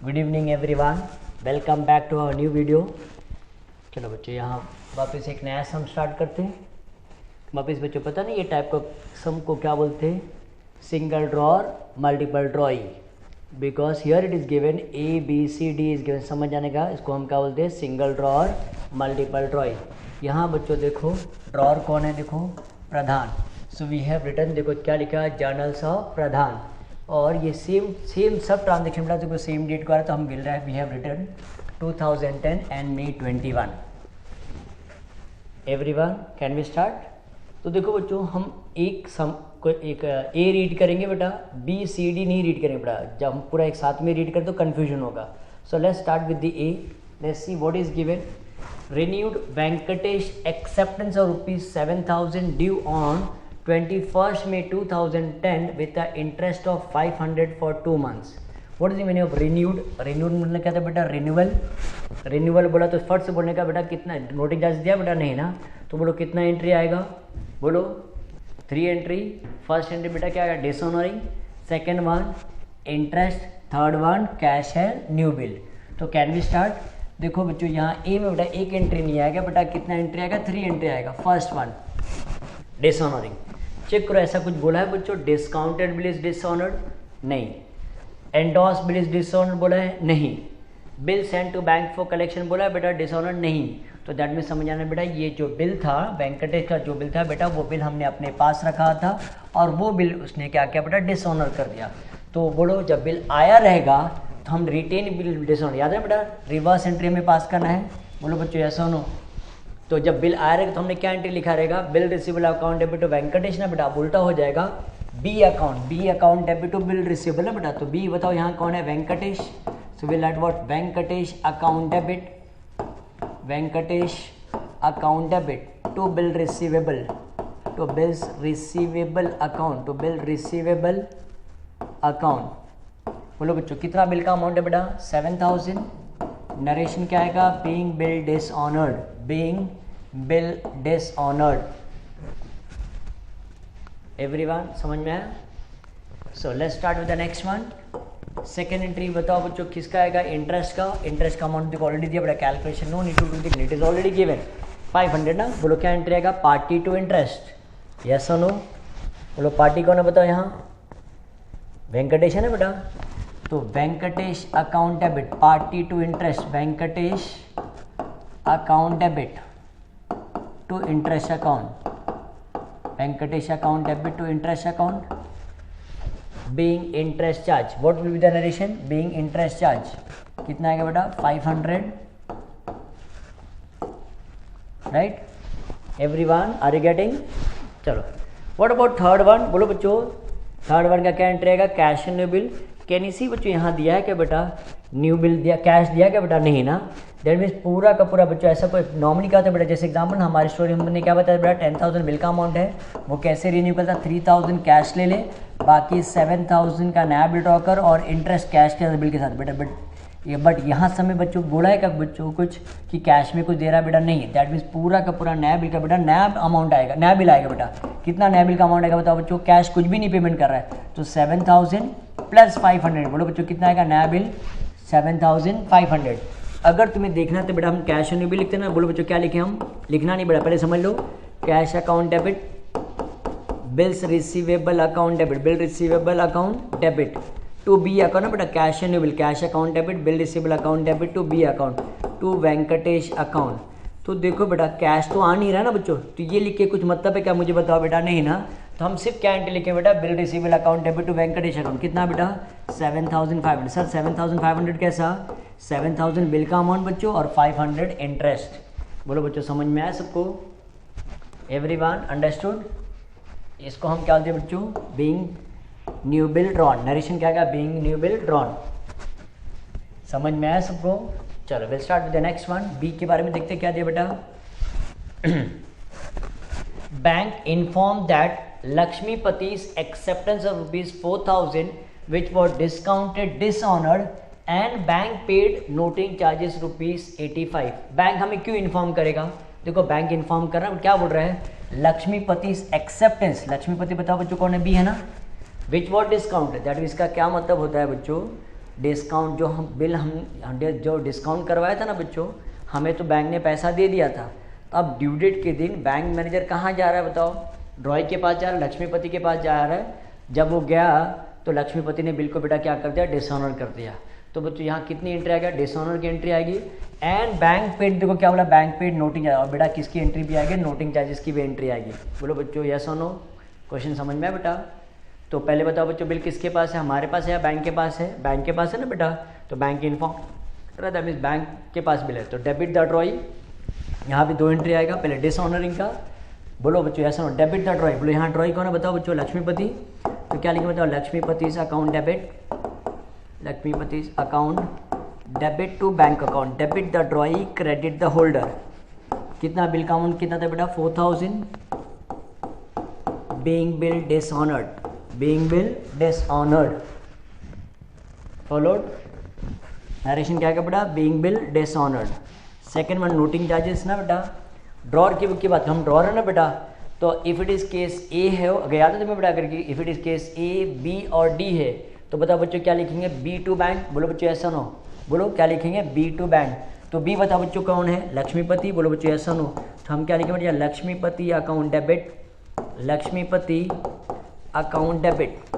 Good evening everyone, welcome back to our new video. चलो बच्चों, यहाँ वापस एक नया सम स्टार्ट करते हैं। वापस बच्चों पता नहीं ये टाइप का सम को क्या बोलते हैं, single drawer multiple drawing, because here it is given A B C D is given. समझ जाने का इसको हम क्या बोलते हैं, सिंगल ड्रॉर मल्टीपल ड्रॉइंग। यहाँ बच्चों देखो ड्रॉर कौन है, देखो प्रधान। सो वी हैव रिटर्न, देखो क्या लिखा है, जर्नल्स ऑफ प्रधान। और ये सेम सब ट्रांजेक्शन बता, देखो सेम डेट को आ रहा है तो हम मिल रहा है, we have return 2010 and May 21। Everyone can we start. तो देखो बच्चों, हम एक सम को एक ए रीड करेंगे बेटा, बी सी डी नहीं रीड करेंगे बेटा। जब हम पूरा एक साथ में रीड करें तो कन्फ्यूजन होगा। So let's start with the A. Let's see what is given. renewed Venkatesh acceptance of rupees 7,000 due on 21st May 2010 with the interest of 500 for 2 months. What is the meaning of renewed? renewed मतलब क्या था बेटा, renewal. Renewal बोला तो first बोलने का बेटा कितना नोटिंग चार्ज दिया बेटा, नहीं ना, तो बोलो कितना एंट्री आएगा, बोलो 3 एंट्री। फर्स्ट एंट्री बेटा क्या आएगा, dishonouring. Second one interest, third one cash है, न्यू बिल। तो कैन वी स्टार्ट। देखो बच्चों यहाँ ए में बेटा एक एंट्री नहीं आएगा बेटा, कितना एंट्री आएगा, 3 एंट्री आएगा। फर्स्ट वन डिसऑनरिंग, चेक करो ऐसा कुछ बोला है बच्चों, डिस्काउंटेड बिल इज डिसऑनर्ड, नहीं। एंडोस बिल इज डिसऑनर्ड बोला है, नहीं। Bill send to bank for collection बोला है बेटा, डिसऑनर्ड नहीं। तो दैट में समझ आना बेटा, ये जो बिल था वेंकटेश का जो बिल था बेटा, वो बिल हमने अपने पास रखा था और वो बिल उसने क्या किया बेटा, डिसऑनर कर दिया। तो बोलो जब बिल आया रहेगा तो हम रिटेन बिल डिसऑनर, याद है बेटा, रिवर्स एंट्री में पास करना है। बोलो बच्चों ऐसा नो। तो जब बिल आया रहेगा तो हमने क्या एंट्री लिखा रहेगा, bill receivable account debit to Venkatesh ना बेटा, उल्टा हो जाएगा B account debit to bill receivable ना बेटा। तो बी बताओ यहाँ कौन है, Venkatesh. So will write what, Venkatesh account debit, Venkatesh account debit to bill receivable, to bills receivable account, to bill receivable account. बोलो बच्चों कितना बिल का अमाउंट है बेटा, 7,000। नरेशन क्या आएगा, being bill dishonoured, being bill dishonoured. Everyone समझ में आया। So let's start with the next one. Second entry बताओ बच्चों किसका आएगा, इंटरेस्ट का। इंटरेस्ट का अमाउंट देखो ऑलरेडी दिया बेटा, calculation no need to do it is already given 500 ना। बोलो क्या एंट्री आएगा, पार्टी टू इंटरेस्ट, यस और नो। बोलो पार्टी कौन है बताओ, यहाँ वेंकटेश है ना बेटा। तो Venkatesh account debit, party to interest, Venkatesh account debit to interest account, Venkatesh account debit to interest account. Being interest charge, what will be the narration, being interest charge कितना आएगा बेटा, 500, right. Everyone are you getting. चलो what about third one. बोलो बच्चों third one का क्या entry आएगा, cash and new bill. Can you see बच्चों यहाँ दिया है क्या बेटा, न्यू बिल दिया, कैश दिया क्या बेटा, नहीं ना। दैट मीन्स पूरा का पूरा बच्चों ऐसा कोई नॉर्मली क्या होता है बेटा, जैसे एग्जाम्पल हमारी स्टोरी हमने क्या बताया बेटा, 10,000 बिल का अमाउंट है, वो कैसे रिन्यू करता, 3,000 कैश ले ले, बाकी 7,000 का नया बिल ड्रॉ कर और इंटरेस्ट कैश के बिल के साथ बेटा। बट यहाँ समय बच्चों बोला है क्या बच्चों कुछ कि कैश में कुछ दे रहा है बेटा, नहीं। दैट मीन्स पूरा का पूरा नया बिल का बेटा नया अमाउंट आएगा, नया बिल आएगा बेटा। कितना नया बिल का अमाउंट आएगा बताओ बच्चों, कैश कुछ भी नहीं पेमेंट कर रहा है, तो 7,000 प्लस 500। बोलो बच्चों कितना आएगा नया बिल, 7,500। अगर तुम्हें देखना है तो बेटा हम कैश एंड न्यू बिल लिखते हैं ना। बोलो बच्चों क्या लिखे हम, लिखना नहीं बेटा, पहले समझ लो। Cash account debit, bills receivable account debit, bill receivable account debit to B account ना बेटा, cash and new bill, cash account debit, bill receivable account debit to B account, to Venkatesh account. तो देखो बेटा कैश तो आ नहीं रहा ना बच्चों, तो ये लिख के कुछ मतलब है क्या, मुझे बताओ बेटा, नहीं ना। तो हम सिर्फ क्या एंट्री लिखे बेटा, bill receivable account debit to Venkatesh account, कितना बेटा 7,500। सर 7,500 कैसा, 7,000 बिल का अमाउंट बच्चों और 500 इंटरेस्ट। बोलो बच्चों समझ में आया सबको, एवरीवन अंडरस्टूड। इसको हम क्या बोलते हैं बच्चों, being new bill drawn. Narration क्या आएगा, बीइंग न्यू बिल ड्रॉन। समझ में आया सबको। चलो will start with the next one. B के बारे में देखते क्या दिया बेटा, bank inform that Lakshmipati's acceptance of rupees 4,000 which was discounted dishonored and bank paid noting charges rupees 85। Bank हमें क्यों इन्फॉर्म करेगा, देखो बैंक इन्फॉर्म कर रहा है, क्या बोल रहा है, लक्ष्मीपति's acceptance, लक्ष्मीपति बताओ बच्चों कौन है, बी है ना, विच वॉट डिस्काउंट, दैट इसका क्या मतलब होता है बच्चों, डिस्काउंट जो हम बिल हम जो डिस्काउंट करवाया था ना बच्चों, हमें तो बैंक ने पैसा दे दिया था। तो अब ड्यू डेट के दिन बैंक मैनेजर कहाँ जा रहा है बताओ? ड्रॉय के पास जा रहा है, लक्ष्मीपति के पास जा रहा है। जब वो गया तो लक्ष्मीपति ने बिल को बेटा क्या कर दिया? डिसऑनर कर दिया। तो बच्चों यहाँ कितनी एंट्री आएगी? डिसऑनर की एंट्री आएगी। एंड बैंक पेड, देखो क्या बोला? Bank paid noting. और बेटा किसकी एंट्री भी आएगी? नोटिंग चार्जेस की भी एंट्री आएगी। बोलो बच्चों यस और नो? क्वेश्चन समझ में आया बेटा? तो पहले बताओ बच्चों, बिल किसके पास है? हमारे पास है या बैंक के पास है? बैंक के पास है ना बेटा। तो bank inform that means bank के पास बिल है। तो डेबिट द ड्रॉई, यहाँ भी 2 एंट्री आएगा। पहले डिसऑनरिंग का, बोलो बच्चों यस और नो? डेबिट द ड्रॉई, बोलो यहाँ ड्रॉई कौन है बताओ बच्चों? लक्ष्मीपति। तो क्या लिखेंगे बताओ? Lakshmipati's account debit, Lakshmipati's account debit to bank account. Debit the drawee, credit the holder. कितना बिल का अमाउंट कितना था बेटा? 4000। Being bill dishonoured, being bill dishonoured. Followed narration क्या बेटा? Being bill dishonoured. Second one noting charges ना बेटा। ड्रॉर की बुक की बात, हम ड्रॉर है ना बेटा। तो if it is case A है, अगर याद है तुम्हें बेटा करके, if it is case A B और डी है तो बताओ बच्चों क्या लिखेंगे? B to bank. बोलो बच्चों ऐसा नो? बोलो क्या लिखेंगे? B to bank. तो बी बताओ बच्चों कौन है? लक्ष्मीपति। बोलो बच्चों ऐसा नो? तो हम क्या लिखेंगे बेटा? Lakshmipati account debit, Lakshmipati account debit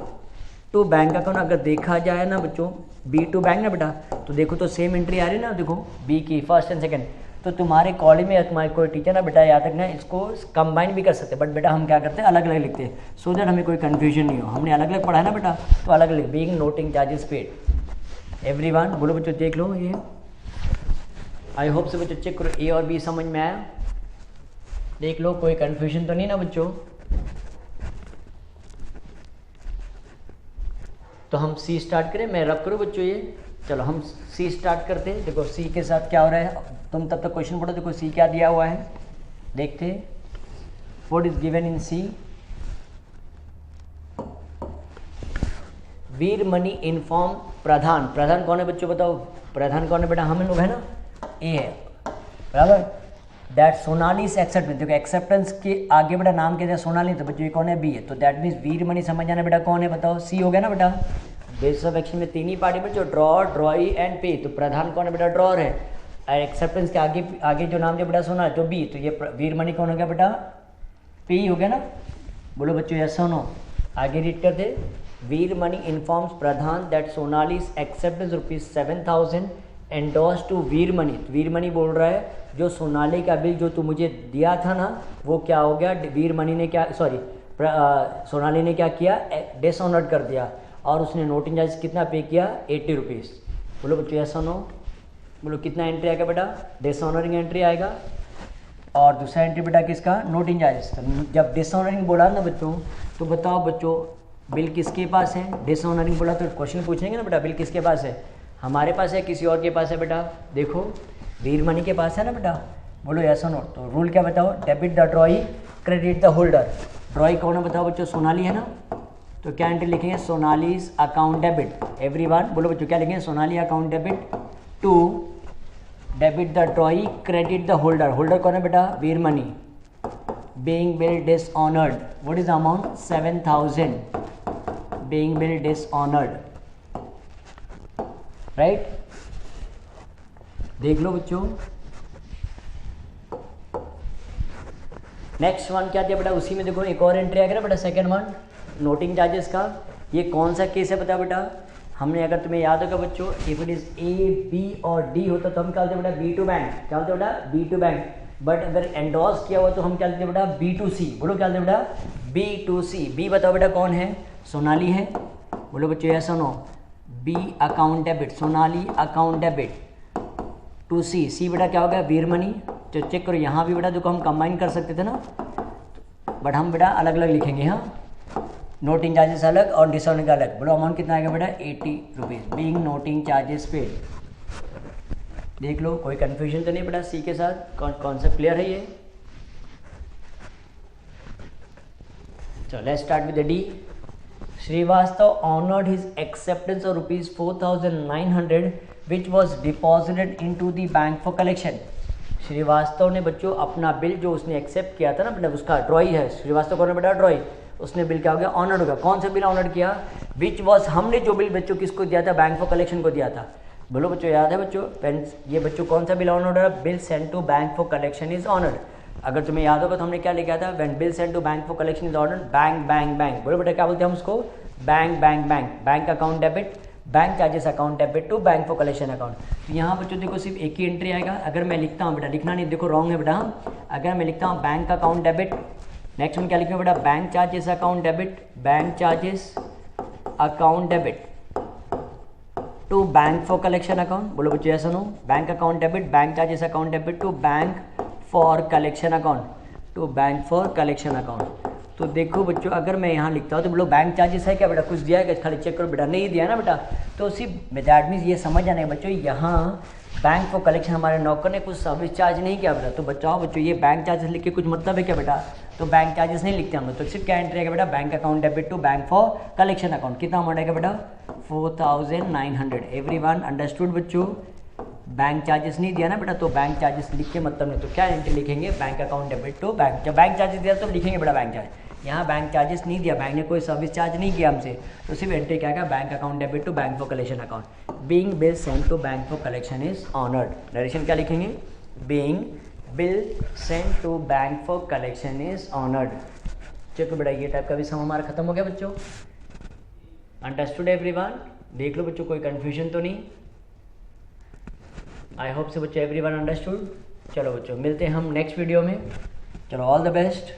to bank account. अगर देखा जाए ना बच्चों बी टू बैंक ना बेटा, तो देखो तो सेम एंट्री आ रही है ना, देखो बी की फर्स्ट एंड सेकंड। तो तुम्हारे कॉलेज में तुम्हारे कोई टीचर ना बेटा याद रखना, इसको कंबाइन भी कर सकते, बट बेटा हम क्या करते हैं? अलग अलग लिखते हैं, सो दैट हमें कोई कन्फ्यूजन नहीं हो। हमने अलग अलग पढ़ा है ना बेटा, तो अलग अलग। Being noting charges paid. Everyone बोलो बच्चों देख लो ये। आई होप से बच्चों चेक करो ए और बी समझ में आया? देख लो कोई कन्फ्यूजन तो नहीं ना बच्चों? तो हम सी स्टार्ट करें, मैं रब करूँ बच्चों ये? चलो हम सी स्टार्ट करते हैं। देखो सी के साथ क्या हो रहा है, तुम तब तक क्वेश्चन पढ़ो। देखो सी क्या दिया हुआ है, देखते what is given in C. Veer Mani inform Pradhan. Pradhan कौन है बच्चों बताओ? प्रधान कौन है बेटा? हम लोग है ना, ए है बराबर। That Sonali's acceptance. देखो एक्सेप्टेंस के आगे बेटा नाम क्या है? सोनाली। तो बच्चों ये कौन है? बी है। तो दैट मीन्स वीर मनी समझ जाना बेटा कौन है बताओ? सी हो गया ना बेटा। बेसिस ऑफ एक्शन में 3 ही पार्टी में जो ड्रॉ, ड्रॉई एंड पे। तो प्रधान कौन है बेटा? ड्रॉर है। एक्सेप्टेंस के आगे आगे जो नाम दिया बेटा सोना, तो बी। तो ये वीर मनी कौन हो गया बेटा? पी हो गया ना। बोलो बच्चों यस और नो? आगे रीड करते। Veer Mani informs Pradhan that Sonali's acceptance ₹7,000 endorse to Veer Mani. तो वीर मनी बोल रहा है जो सोनाली का बिल जो तू मुझे दिया था ना, वो क्या हो गया? वीर मनी ने क्या, सॉरी सोनाली ने क्या किया? डिसऑनर्ड कर दिया। और उसने नोटिंग चार्ज कितना पे किया? 80 रुपीज़। बोलो बच्चों यस और नो? बोलो कितना एंट्री आएगा बेटा? डिसऑनरिंग एंट्री आएगा। और दूसरा एंट्री बेटा किसका? Noting charges. जब डिसऑनरिंग बोला ना बच्चों, तो बताओ बच्चों बिल किसके पास है? डिसऑनरिंग बोला तो क्वेश्चन पूछेंगे ना बेटा, बिल किसके पास है? हमारे पास है, किसी और के पास है बेटा? देखो वीर मनी के पास है ना बेटा। बोलो यस और नो? तो रूल क्या बताओ? Debit the drawee, credit the holder. ड्रॉई कौन है बताओ बच्चों? सोनाली है ना। तो क्या एंट्री लिखेंगे? Sonali's account debit. एवरीवन बोलो बच्चों क्या लिखेंगे? Sonali account debit to debit the drawee, credit the holder. Holder कौन है बेटा? Veer Mani. Being bill dishonoured, what is amount? 7,000। Being bill dishonoured, right? देख लो बच्चों। नेक्स्ट वन क्या दिया बेटा? उसी में देखो एक और एंट्री आएगा ना बेटा, सेकेंड वन नोटिंग चार्जेस का। ये कौन सा केस है पता बेटा? हमने, अगर तुम्हें याद होगा बच्चों, if it is A B और डी होता तो हम क्या बोलते बेटा? B to bank. क्या बोलते बेटा? B to bank. बट अगर एंडोर्स किया हुआ तो हम क्या बोलते बेटा? B to C. बोलो क्या बोलते बेटा? B to C. बी बताओ बेटा कौन है? सोनाली है। बोलो बच्चों यस और no? B account debit, Sonali account debit to C. C बेटा क्या हो गया? वीर मनी। तो चेक करो यहाँ भी बेटा देखो हम कंबाइन कर सकते थे ना, बट हम बेटा अलग अलग लिखेंगे। हाँ, नोटिंग चार्जेस अलग और डिसऑनरिंग अलग। बोलो अमाउंट कितना आएगा बेटा? 80 rupees. Being noting charges paid. देख लो कोई कन्फ्यूजन तो नहीं बेटा सी के साथ? कॉन्सेप्ट क्लियर है ये? चलो let's start with the D. Srivastava honoured his acceptance of ₹4,900 which was deposited into the bank for collection. Srivastava ने बच्चों अपना बिल जो उसने एक्सेप्ट किया था ना, मतलब उसका ड्रॉई है। श्रीवास्तव कौन है बेटा? ड्रॉई। उसने बिल क्या हो गया? ऑनर्ड हो गया। कौन सा बिल ऑनर्ड किया? विच वॉज, हमने जो बिल बच्चों किसको दिया था, बैंक फॉर कलेक्शन को दिया था। बोलो बच्चों याद है बच्चों, ये बच्चों कौन सा bill on order, bill send to bank for collection is honoured. अगर तुम्हें याद होगा तो हमने क्या लिखा था, when bill send to bank for collection is ordered, bank bank bank, बोलो बेटा क्या बोलते हैं हम उसको, bank bank bank, bank account debit, bank charges account debit to bank for collection account. तो यहाँ बच्चों देखो सिर्फ एक ही एंट्री आएगा। अगर मैं लिखता हूँ बेटा, लिखना नहीं, देखो रॉन्ग है बेटा, अगर मैं लिखता हूँ बैंक अकाउंट डेबिट, नेक्स्ट में क्या लिखेंगे बेटा, bank charges account debit, bank charges account debit to bank for collection account. बोलो बच्चों ऐसा no, bank account debit, bank charges account debit to bank for collection account, to bank for collection account. तो देखो बच्चों अगर मैं यहाँ लिखता हूँ तो बोलो बैंक चार्जेस है क्या बेटा, कुछ दिया है क्या, खाली चेक करो बेटा, नहीं दिया ना बेटा। तो सिर्फ दैट मीन्स ये समझ आना है बच्चों, यहाँ बैंक फॉर कलेक्शन हमारे नौकर ने कुछ सर्विस चार्ज नहीं किया बेटा। तो बच्चों ये बैंक चार्जेस लिख के कुछ मतलब है क्या बेटा, तो बैंक चार्जेस नहीं लिखते हम लोग। तो सिर्फ क्या एंट्री आएगा बेटा, bank account debit to bank for collection account. कितना अमाउंट आएगा बेटा, 4900। एवरीवन अंडरस्टूड बच्चों, बैंक चार्जेस नहीं दिया ना बेटा, तो बैंक चार्जेस लिख के मतलब नहीं। तो क्या एंट्री लिखेंगे, bank account debit to bank, जब बैंक चार्जेस दिया तो लिखेंगे बेटा बैंक चार्ज। यहाँ बैंक चार्जेस नहीं दिया, बैंक ने कोई सर्विस चार्ज नहीं किया हमसे, तो सिर्फ एंट्री क्या आएगा, bank account debit to bank for collection account. Being bill sent to bank for collection is honoured. Narration क्या लिखेंगे, being bill sent to bank for collection is honoured. चलो बेटा ये टाइप का भी सम हमारा खत्म हो गया बच्चों। अंडरस्टूड एवरीवन, देख लो बच्चों कोई कंफ्यूजन तो नहीं। आई होप से बच्चों एवरीवन अंडरस्टूड। चलो बच्चों मिलते हैं हम नेक्स्ट वीडियो में। चलो ऑल द बेस्ट।